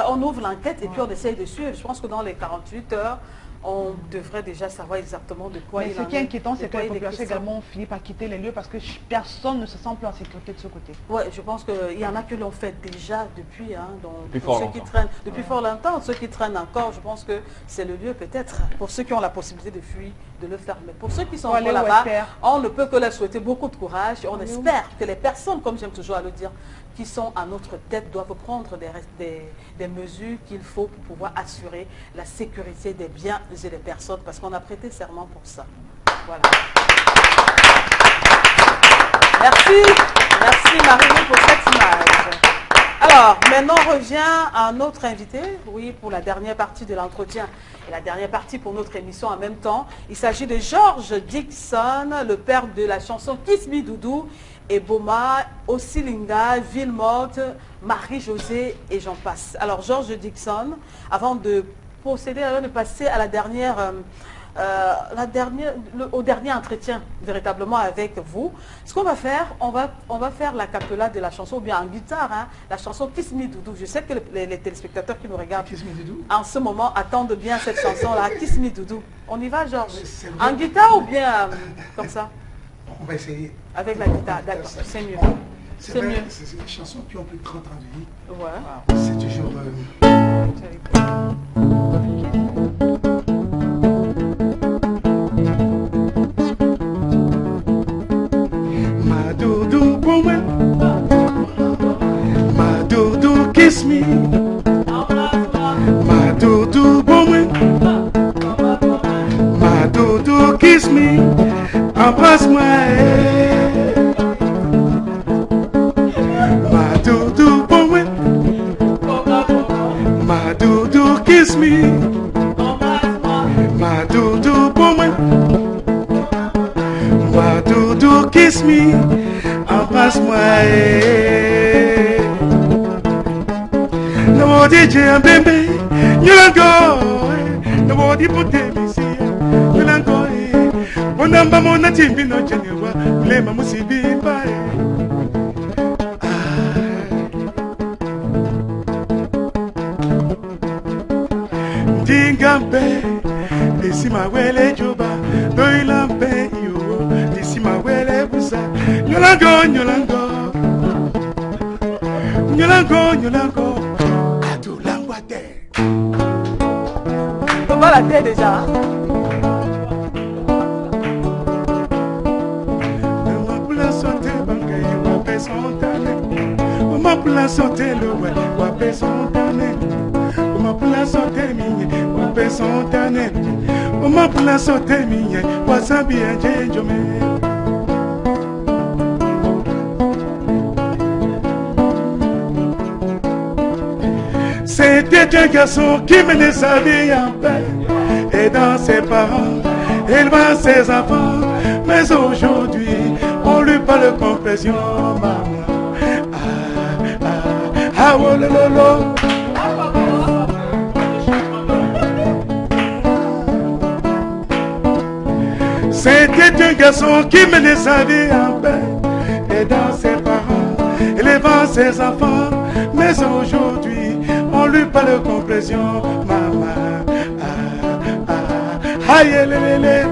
Speaker 2: on ouvre l'enquête et puis on essaye de suivre. Je pense que dans les 48 heures, on devrait déjà savoir exactement de quoi il en est.
Speaker 5: Ce qui est inquiétant, c'est que les populations également ont fini par quitter les lieux parce que personne ne se sent plus en sécurité de ce côté.
Speaker 2: Oui, je pense qu'il y en a qui l'ont fait déjà depuis, hein, depuis fort longtemps. Ceux qui traînent encore, je pense que c'est le lieu peut-être, pour ceux qui ont la possibilité de fuir, de le faire. Mais pour ceux qui sont encore là-bas, on ne peut que leur souhaiter beaucoup de courage. On espère que les personnes, comme j'aime toujours à le dire, qui sont à notre tête doivent prendre des mesures qu'il faut pour pouvoir assurer la sécurité des biens et des personnes, parce qu'on a prêté serment pour ça. Voilà. Merci Marie pour cette image. Alors, maintenant on revient à notre invité, oui, pour la dernière partie de l'entretien et la dernière partie pour notre émission en même temps. Il s'agit de George Dickson, le père de la chanson Kiss Me Doudou, et Boma, Osilinga, Villemorte, Marie-Josée et j'en passe. Alors George Dickson, avant de passer à au dernier entretien véritablement avec vous, ce qu'on va faire, on va faire la capella de la chanson, ou bien en guitare, hein, la chanson Kiss Me Doudou. Je sais que les téléspectateurs qui nous regardent en ce moment attendent bien cette chanson-là, Kiss Me Doudou. On y va, Georges? En guitare ou bien comme ça?
Speaker 1: On va essayer.
Speaker 2: Avec la guitare, d'accord, c'est mieux.
Speaker 1: C'est mieux. C'est des chansons qui ont plus de 30 ans de vie.
Speaker 2: Ouais.
Speaker 1: C'est toujours... Ma doudou pour moi, ma doudou kiss me, ma doudou pour moi, ma doudou kiss me, embrasse-moi. Ma doudou pour moi, ma doudou kiss me, ma doudou pour moi, ma doudou kiss me, embrasse-moi. No DJ un bébé, no body pour tes messieurs, mon amba mon natimbi no genewa, le mamusibi bae. Dingambe, desi mawele juba, doilambe yo, desi mawele busa, nyolango, adulangwate.
Speaker 2: Comment la terre déjà?
Speaker 1: Pula sauter le ouais, wapé son tanné. Pula sauter miye, wapé son tanné. Pula sauter miye, wasabi enjejome. C'était un garçon qui menait sa vie en paix, aidant ses parents, élevant ses enfants. Mais aujourd'hui, on lui parle de compassion, maman. Ah, oh, lolo. C'était un garçon qui menait sa vie en paix, aidant ses parents, élevant ses enfants. Mais aujourd'hui, on lui parle de compassion, maman. Aïe, lélé.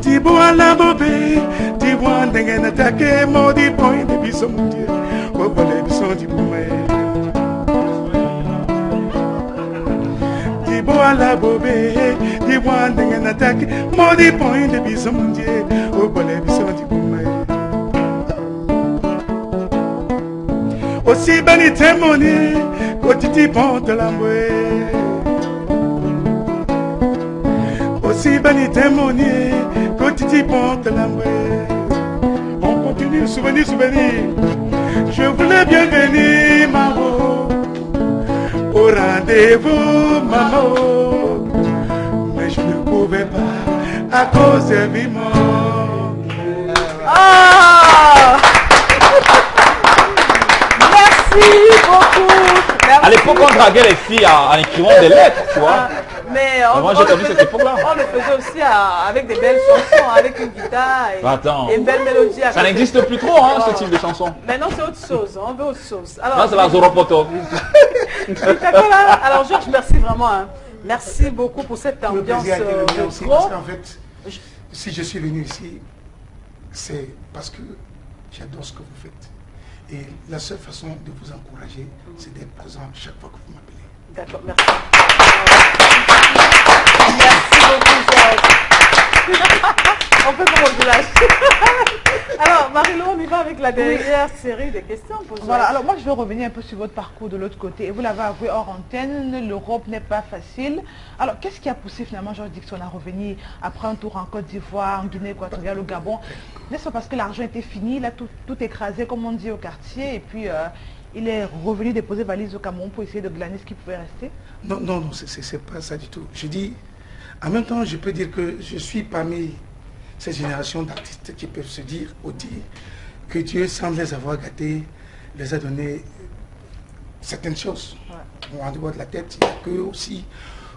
Speaker 1: Dis-moi la bobé. Dis-moi d'engaine attaquer, maudit point de bisson, mon Dieu. Oh, voilà, bisson, dis-moi. Dis-moi dis-moi la bobé, dis-moi d'un attaque, mon des points de bison mon Dieu, au bolé bison du goumé. Aussi bani témoigné, quotidien pont de la mouée. Aussi bani témoigné, quotidien pont de la mouée. On continue, souvenir, souvenir. Je voulais bien venir, maman, au rendez-vous, maman, mais je ne pouvais pas à cause de vivement.
Speaker 2: Ah! Merci beaucoup. Merci.
Speaker 4: À l'époque, on draguait les filles en écrivant des lettres, tu vois.
Speaker 2: Mais
Speaker 4: moi, j'ai connu cette époque-là.
Speaker 2: On le faisait aussi avec des belles chansons, avec une guitare et une belle mélodie.
Speaker 4: Ça n'existe plus trop, hein, ce type de chanson.
Speaker 2: Maintenant, c'est autre chose. On veut autre chose.
Speaker 4: Alors, là, c'est la Zoropoto.
Speaker 2: Alors, Georges, merci vraiment. Hein. Merci beaucoup pour cette ambiance de
Speaker 1: aussi, parce qu'en fait, si je suis venu ici, c'est parce que j'adore ce que vous faites. Et la seule façon de vous encourager, c'est d'être présent chaque fois que vous m'appelez.
Speaker 2: D'accord, merci. Merci beaucoup, Georges. On peut vous village. Alors, Marie-Lou, on y va avec la dernière série de questions pour Georges.
Speaker 5: Voilà, alors moi je vais revenir un peu sur votre parcours de l'autre côté. Et vous l'avez avoué hors antenne, l'Europe n'est pas facile. Alors, qu'est-ce qui a poussé finalement Georges Dickson à revenir après un tour en Côte d'Ivoire, en Guinée équatoriale, au Gabon? N'est-ce pas parce que l'argent était fini, il a tout écrasé, comme on dit, au quartier, et puis il est revenu déposer valise au Cameroun pour essayer de glaner ce qui pouvait rester?
Speaker 1: Non, non, non, c'est pas ça du tout. Je dis, en même temps, je peux dire que je suis parmi ces générations d'artistes qui peuvent se dire ou dire que Dieu, sans les avoir gâtés, les a donné certaines choses. Ouais. En dehors de la tête, il y a que aussi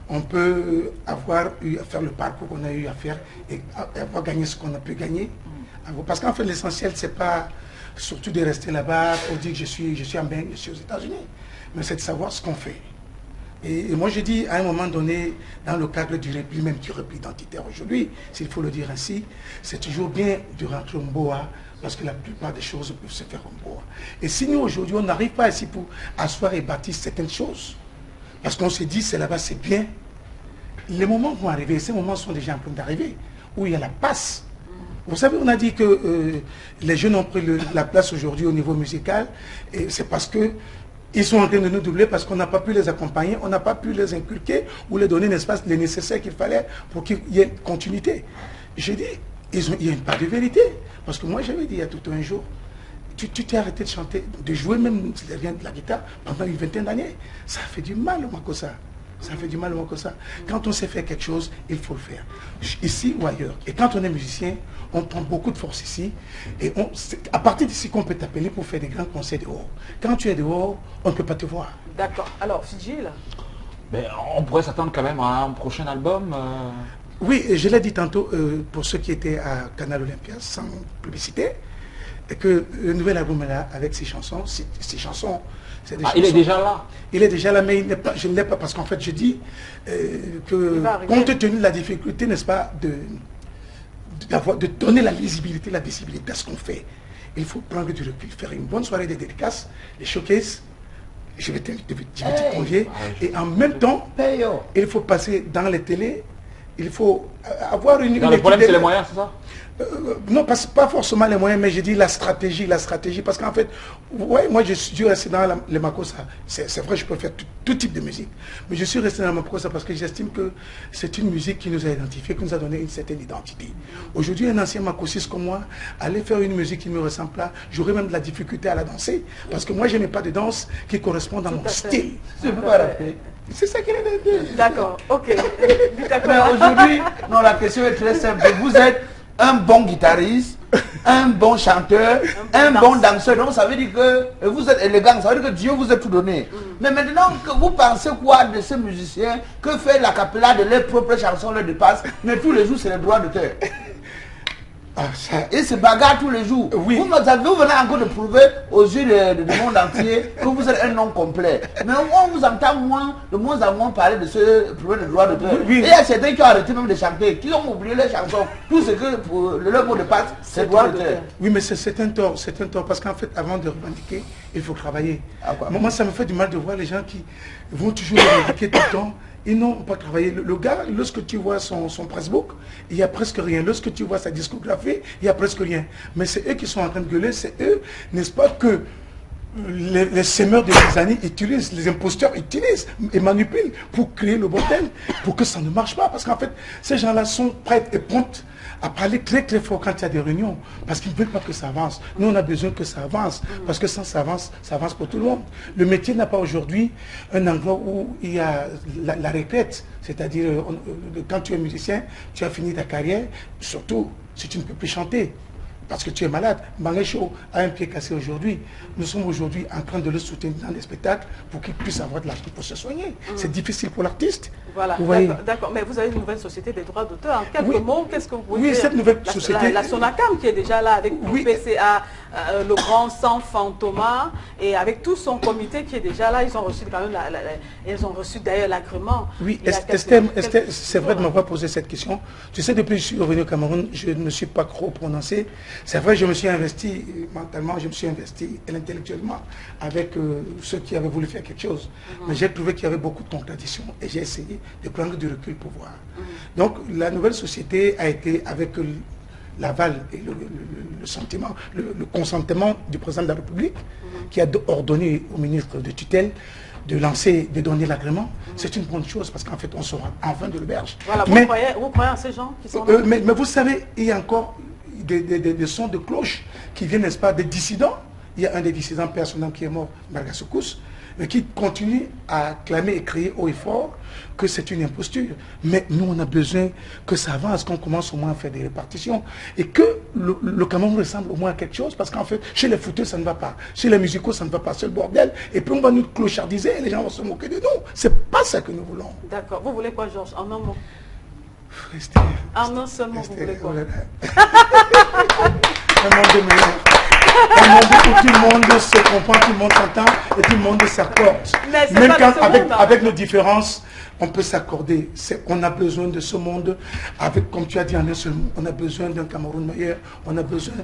Speaker 1: on peut avoir eu à faire le parcours qu'on a eu à faire et avoir gagné ce qu'on a pu gagner. Parce qu'en fait, l'essentiel, c'est pas surtout de rester là-bas pour dire que je suis en Amérique, je suis aux États-Unis, mais c'est de savoir ce qu'on fait. Et moi, je dis, à un moment donné, dans le cadre du repli, même du repli identitaire aujourd'hui, s'il faut le dire ainsi, c'est toujours bien de rentrer en boa, parce que la plupart des choses peuvent se faire en boa. Et si nous, aujourd'hui, on n'arrive pas ici pour asseoir et bâtir certaines choses, parce qu'on se dit, c'est là-bas, c'est bien, les moments vont arriver, ces moments sont déjà en train d'arriver, où il y a la passe. Vous savez, on a dit que les jeunes ont pris la place aujourd'hui au niveau musical, et c'est parce que ils sont en train de nous doubler parce qu'on n'a pas pu les accompagner, on n'a pas pu les inculquer ou les donner les nécessaires qu'il fallait pour qu'il y ait une continuité. J'ai dit, il y a une part de vérité. Parce que moi, j'avais dit il y a tout un jour, tu t'es arrêté de chanter, de jouer même de la guitare pendant une vingtaine d'années. Ça fait du mal au Makossa. Ça fait du mal au Makossa. Quand on sait faire quelque chose, il faut le faire. Ici ou ailleurs. Et quand on est musicien, on prend beaucoup de force ici. Et à partir d'ici qu'on peut t'appeler pour faire des grands concerts dehors. Quand tu es dehors, on ne peut pas te voir.
Speaker 2: D'accord. Alors, Fidji, là
Speaker 4: Ben, on pourrait s'attendre quand même à un prochain album.
Speaker 1: Oui, je l'ai dit tantôt pour ceux qui étaient à Canal Olympia, sans publicité, et que le nouvel album est là avec ses chansons. Ces chansons, c'est des chansons.
Speaker 4: Il est déjà là.
Speaker 1: Il est déjà là, mais je ne l'ai pas parce qu'en fait, je dis que compte tenu de la difficulté, n'est-ce pas, de donner la lisibilité, la visibilité à ce qu'on fait, il faut prendre du recul, faire une bonne soirée de dédicaces, les showcases. Je vais te convier. Et en même temps, il faut passer dans les télés. Il faut avoir une...
Speaker 4: Le problème, c'est les moyens, c'est ça?
Speaker 1: Non, pas forcément les moyens, mais je dis la stratégie, parce qu'en fait, ouais, moi je suis resté dans les Makossa. C'est vrai, je peux faire tout type de musique, mais je suis resté dans les Makossa parce que j'estime que c'est une musique qui nous a identifiés, qui nous a donné une certaine identité. Aujourd'hui, un ancien Makossiste comme moi, aller faire une musique qui me ressemble là, j'aurais même de la difficulté à la danser, parce que moi, je n'ai pas de danse qui correspond à mon style.
Speaker 3: Je ne peux pas rappeler.
Speaker 1: C'est ça qu'il est dit.
Speaker 2: D'accord, ok.
Speaker 3: Mais aujourd'hui, non, la question est très simple. Vous êtes un bon guitariste, un bon chanteur, un bon danseur. Donc ça veut dire que vous êtes élégant, ça veut dire que Dieu vous a tout donné. Mais maintenant, que vous pensez quoi de ces musiciens que fait la capella de leurs propres chansons leur dépasse, mais tous les jours c'est le droit d'auteur. Et se bagarre tous les jours.
Speaker 1: Oui.
Speaker 3: Vous venez encore de prouver aux yeux du monde entier que vous êtes un nom complet. Mais on vous entend de moins en moins parler de ce problème de droit d'auteur.
Speaker 1: Oui.
Speaker 3: Et il y a certains qui ont arrêté même de chanter, qui ont oublié les chansons. Tout ce que pour leur mot de passe, c'est droit d'auteur.
Speaker 1: Oui, mais c'est un tort, parce qu'en fait, avant de revendiquer, il faut travailler. Moi, ça me fait du mal de voir les gens qui vont toujours revendiquer tout le temps ils n'ont pas travaillé. Le gars, lorsque tu vois son Facebook, il n'y a presque rien. Lorsque tu vois sa discographie, il n'y a presque rien. Mais c'est eux qui sont en train de gueuler, c'est eux, n'est-ce pas, que les semeurs de zizanie utilisent, les imposteurs utilisent et manipulent pour créer le bordel, pour que ça ne marche pas. Parce qu'en fait, ces gens-là sont prêts et prompts à parler très très fort quand il y a des réunions, parce qu'ils ne veulent pas que ça avance. Nous, on a besoin que ça avance, parce que sans ça avance pour tout le monde. Le métier n'a pas aujourd'hui un endroit où il y a la retraite, c'est-à-dire quand tu es musicien, tu as fini ta carrière, surtout si tu ne peux plus chanter, parce que tu es malade. Mangecho a un pied cassé aujourd'hui. Nous sommes aujourd'hui en train de le soutenir dans les spectacles pour qu'il puisse avoir de l'argent pour se soigner. C'est difficile pour l'artiste.
Speaker 2: Voilà, d'accord. Mais vous avez une nouvelle société des droits d'auteur. En quelques mots, qu'est-ce que vous pouvez dire?
Speaker 1: Cette nouvelle société...
Speaker 2: La Sonacam qui est déjà là avec le PCA, le grand sang Fantoma, et avec tout son comité qui est déjà là, ils ont reçu quand même ils ont reçu d'ailleurs l'agrément.
Speaker 1: Oui, Esther, c'est vrai de m'avoir posé cette question. Tu sais, depuis que je suis revenu au Cameroun, je ne me suis pas trop prononcé. C'est vrai, je me suis investi mentalement, je me suis investi intellectuellement avec ceux qui avaient voulu faire quelque chose. Mais j'ai trouvé qu'il y avait beaucoup de contradictions et j'ai essayé de prendre du recul pour voir. Donc la nouvelle société a été avec l'aval et le sentiment, le consentement du président de la République qui a ordonné au ministre de tutelle de donner l'agrément. C'est une bonne chose parce qu'en fait on sera enfin de l'auberge.
Speaker 2: Voilà, vous croyez à ces gens qui sont
Speaker 1: mais vous savez, il y a encore des sons de cloche qui viennent, n'est-ce pas, des dissidents. Il y a un des dissidents personnels qui est mort, Margasokous, mais qui continue à clamer et crier haut et fort que c'est une imposture. Mais nous, on a besoin que ça avance, qu'on commence au moins à faire des répartitions et que le Cameroun ressemble au moins à quelque chose, parce qu'en fait, chez les footeux, ça ne va pas. Chez les musicaux, ça ne va pas. C'est le bordel. Et puis, on va nous clochardiser et les gens vont se moquer de nous. C'est pas ça que nous voulons.
Speaker 2: D'accord. Vous voulez quoi, Georges? En un mot.
Speaker 1: Restez.
Speaker 2: En un seul mot, vous voulez quoi?
Speaker 1: Un monde meilleur. Un monde où tout le monde se comprend, tout le monde s'entend et tout le monde s'accorde. Même quand avec nos différences, on peut s'accorder. On a besoin de ce monde, avec, comme tu as dit en un seul mot, on a besoin d'un Cameroun meilleur, on a besoin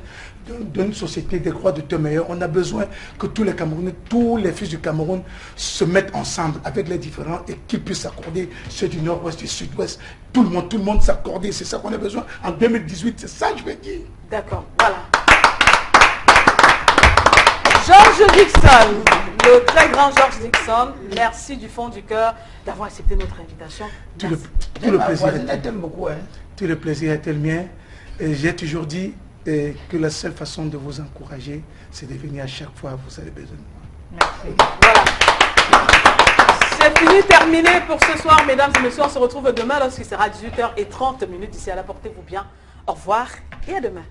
Speaker 1: d'une société des droits de meilleurs, on a besoin que tous les Camerounais, tous les fils du Cameroun se mettent ensemble avec les différents et qu'ils puissent s'accorder, ceux du nord-ouest, du sud-ouest, tout le monde s'accorder, c'est ça qu'on a besoin. En 2018, c'est ça que je veux dire.
Speaker 2: D'accord, voilà. Georges Dickson, le très grand Georges Dickson, merci du fond du cœur d'avoir accepté notre invitation.
Speaker 1: Tout le plaisir est le mien. J'ai toujours dit que la seule façon de vous encourager, c'est de venir à chaque fois où vous avez besoin de moi.
Speaker 2: Merci. Voilà. C'est fini, terminé pour ce soir, mesdames et messieurs. On se retrouve demain lorsqu'il sera 18h30. D'ici là, portez-vous bien. Au revoir et à demain.